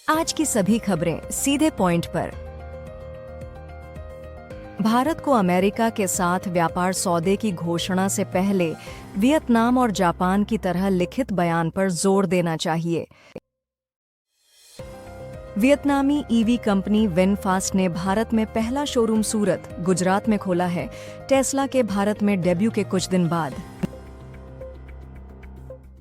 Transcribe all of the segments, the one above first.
आज की सभी खबरें सीधे पॉइंट पर। भारत को अमेरिका के साथ व्यापार सौदे की घोषणा से पहले वियतनाम और जापान की तरह लिखित बयान पर जोर देना चाहिए। वियतनामी ईवी कंपनी विनफास्ट ने भारत में पहला शोरूम सूरत, गुजरात में खोला है। टेस्ला के भारत में डेब्यू के कुछ दिन बाद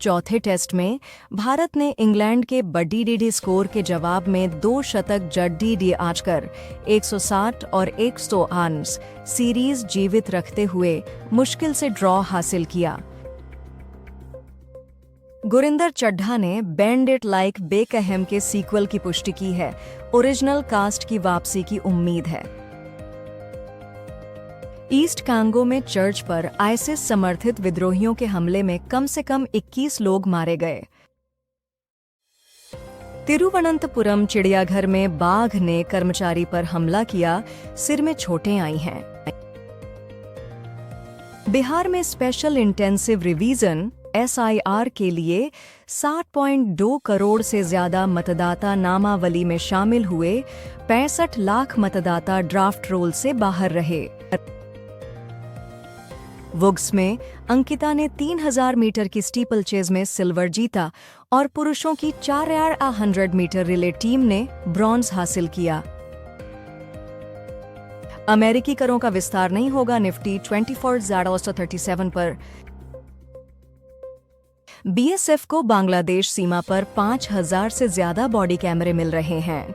चौथे टेस्ट में भारत ने इंग्लैंड के बड़ी स्कोर के जवाब में 2 शतक जड्डी आजकर 160 और 108 सीरीज जीवित रखते हुए मुश्किल से ड्रॉ हासिल किया। गुरिंदर चड्ढा ने बेंड इट लाइक बेकहम के सीक्वल की पुष्टि की है। ओरिजिनल कास्ट की वापसी की उम्मीद है। ईस्ट कांगो में चर्च पर आईसिस समर्थित विद्रोहियों के हमले में कम से कम 21 लोग मारे गए। तिरुवनंतपुरम चिड़ियाघर में बाघ ने कर्मचारी पर हमला किया, सिर में चोटें आई हैं। बिहार में स्पेशल इंटेंसिव रिवीजन SIR के लिए 60.2 करोड़ से ज्यादा मतदाता नामावली में शामिल हुए। 65 लाख मतदाता ड्राफ्ट रोल से बाहर रहे। वुग्स में अंकिता ने 3000 मीटर की स्टीपल चेज में सिल्वर जीता और पुरुषों की 4x100 मीटर रिले टीम ने ब्रॉन्ज हासिल किया। अमेरिकी करों का विस्तार नहीं होगा। निफ्टी 24,237 पर। BSF को बांग्लादेश सीमा पर 5000 से ज्यादा बॉडी कैमरे मिल रहे हैं।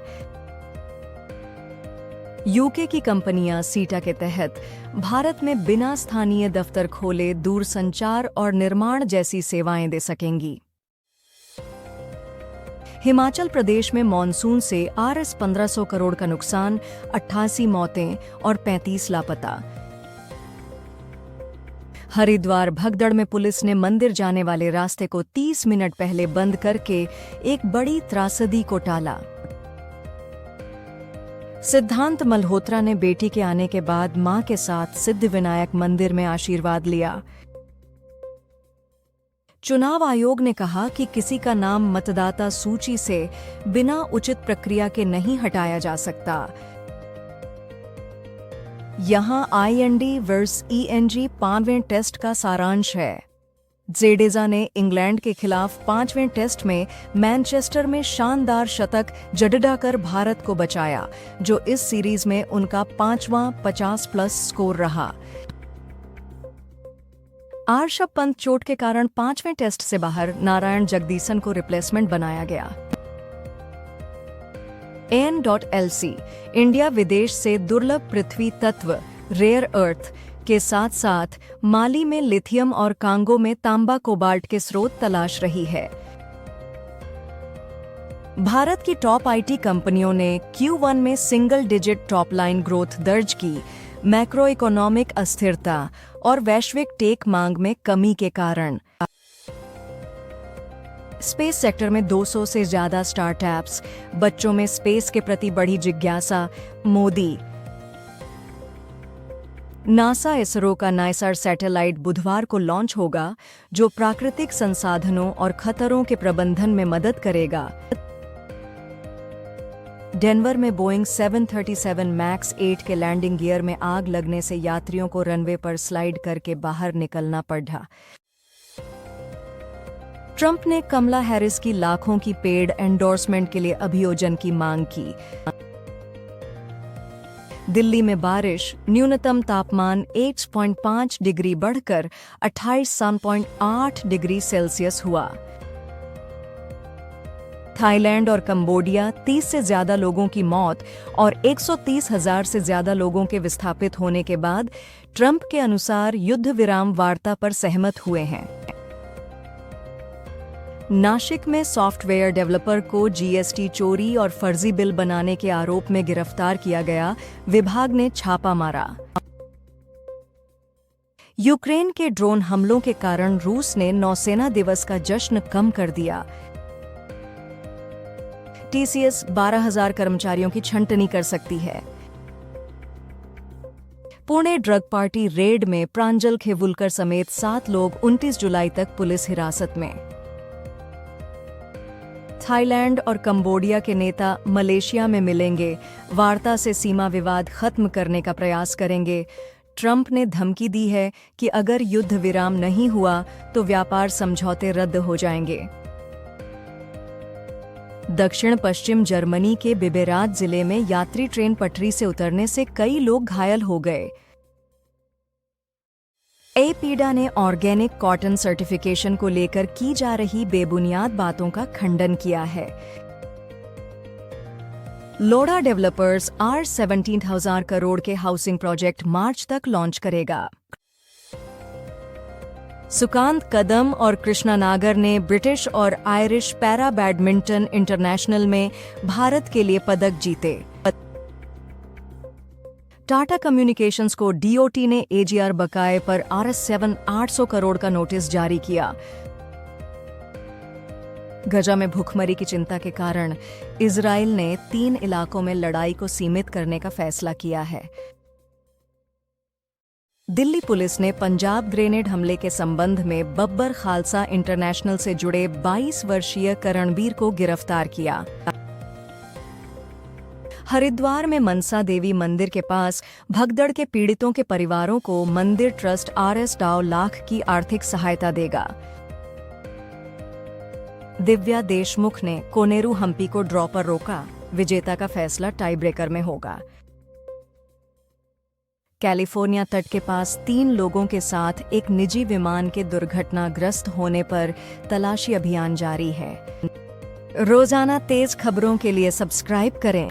यूके की कंपनियां सीटा के तहत भारत में बिना स्थानीय दफ्तर खोले दूरसंचार और निर्माण जैसी सेवाएं दे सकेंगी। हिमाचल प्रदेश में मॉनसून से RS 1500 करोड़ का नुकसान, 88 मौतें और 35 लापता। हरिद्वार भगदड़ में पुलिस ने मंदिर जाने वाले रास्ते को 30 मिनट पहले बंद करके एक बड़ी त्रासदी को टाला। सिद्धांत मल्होत्रा ने बेटी के आने के बाद मां के साथ सिद्धिविनायक मंदिर में आशीर्वाद लिया। चुनाव आयोग ने कहा कि किसी का नाम मतदाता सूची से बिना उचित प्रक्रिया के नहीं हटाया जा सकता। यहां IND वर्सेस ENG 5वें टेस्ट का सारांश है। जेडेजा ने इंग्लैंड के खिलाफ 5वें टेस्ट में मैनचेस्टर में शानदार शतक जड़ेजा कर भारत को बचाया, जो इस सीरीज में उनका 5वां 50+ स्कोर रहा। ऋषभ पंत चोट के कारण 5वें टेस्ट से बाहर, नारायण जगदीशन को रिप्लेसमेंट बनाया गया। AN.LC इंडिया विदेश से दुर्लभ पृथ्वी तत्व रेयर अर्थ के साथ साथ माली में लिथियम और कांगो में तांबा कोबाल्ट के स्रोत तलाश रही है। भारत की टॉप IT कंपनियों ने Q1 में single digit top line growth दर्ज की। मैक्रो इकोनॉमिक अस्थिरता और वैश्विक टेक मांग में कमी के कारण स्पेस सेक्टर में 200 से ज्यादा स्टार्टअप्स, बच्चों में स्पेस के प्रति बढ़ी जिज्ञासा। मोदी। नासा इसरो का नाइसर सैटेलाइट बुधवार को लॉन्च होगा, जो प्राकृतिक संसाधनों और खतरों के प्रबंधन में मदद करेगा। डेनवर में बोइंग 737 मैक्स 8 के लैंडिंग गियर में आग लगने से यात्रियों को रनवे पर स्लाइड करके बाहर निकलना पड़ा। ट्रंप ने कमला हैरिस की लाखों की पेड एंडोर्समेंट के लिए अभियोजन की मांग की। दिल्ली में बारिश, न्यूनतम तापमान 8.5 डिग्री बढ़कर 28.8 डिग्री सेल्सियस हुआ। थाईलैंड और कंबोडिया 30 से ज्यादा लोगों की मौत और 130,000 से ज्यादा लोगों के विस्थापित होने के बाद ट्रंप के अनुसार युद्ध विराम वार्ता पर सहमत हुए हैं। नाशिक में सॉफ्टवेयर डेवलपर को GST चोरी और फर्जी बिल बनाने के आरोप में गिरफ्तार किया गया। विभाग ने छापा मारा। यूक्रेन के ड्रोन हमलों के कारण रूस ने नौसेना दिवस का जश्न कम कर दिया। TCS 12,000 कर्मचारियों की छंटनी कर सकती है। पुणे ड्रग पार्टी रेड में प्रांजल खेवुलकर समेत 7 लोग 29 जुलाई तक पुलिस हिरासत में। थाईलैंड और कंबोडिया के नेता मलेशिया में मिलेंगे, वार्ता से सीमा विवाद खत्म करने का प्रयास करेंगे। ट्रंप ने धमकी दी है कि अगर युद्ध विराम नहीं हुआ तो व्यापार समझौते रद्द हो जाएंगे। दक्षिण पश्चिम जर्मनी के बिबेरात जिले में यात्री ट्रेन पटरी से उतरने से कई लोग घायल हो गए। एपीडा ने ऑर्गेनिक कॉटन सर्टिफिकेशन को लेकर की जा रही बेबुनियाद बातों का खंडन किया है। लोडा डेवलपर्स R17,000 करोड़ के हाउसिंग प्रोजेक्ट मार्च तक लॉन्च करेगा। सुकांत कदम और कृष्णा नागर ने ब्रिटिश और आयरिश पैरा बैडमिंटन इंटरनेशनल में भारत के लिए पदक जीते। टाटा कम्युनिकेशंस को डीओटी ने एजीआर बकाये पर RS7 800 करोड़ का नोटिस जारी किया। गजा में भूखमरी की चिंता के कारण इजराइल ने 3 इलाकों में लड़ाई को सीमित करने का फैसला किया है। दिल्ली पुलिस ने पंजाब ग्रेनेड हमले के संबंध में बब्बर खालसा इंटरनेशनल से जुड़े 22 वर्षीय करणबीर को गिरफ्तार किया। हरिद्वार में मनसा देवी मंदिर के पास भगदड़ के पीड़ितों के परिवारों को मंदिर ट्रस्ट RS लाख की आर्थिक सहायता देगा। दिव्या देशमुख ने कोनेरू हम्पी को ड्रॉ पर रोका, विजेता का फैसला टाई ब्रेकर में होगा। कैलिफोर्निया तट के पास 3 लोगों के साथ एक निजी विमान के दुर्घटनाग्रस्त होने पर तलाशी अभियान जारी है। रोजाना तेज खबरों के लिए सब्सक्राइब करें।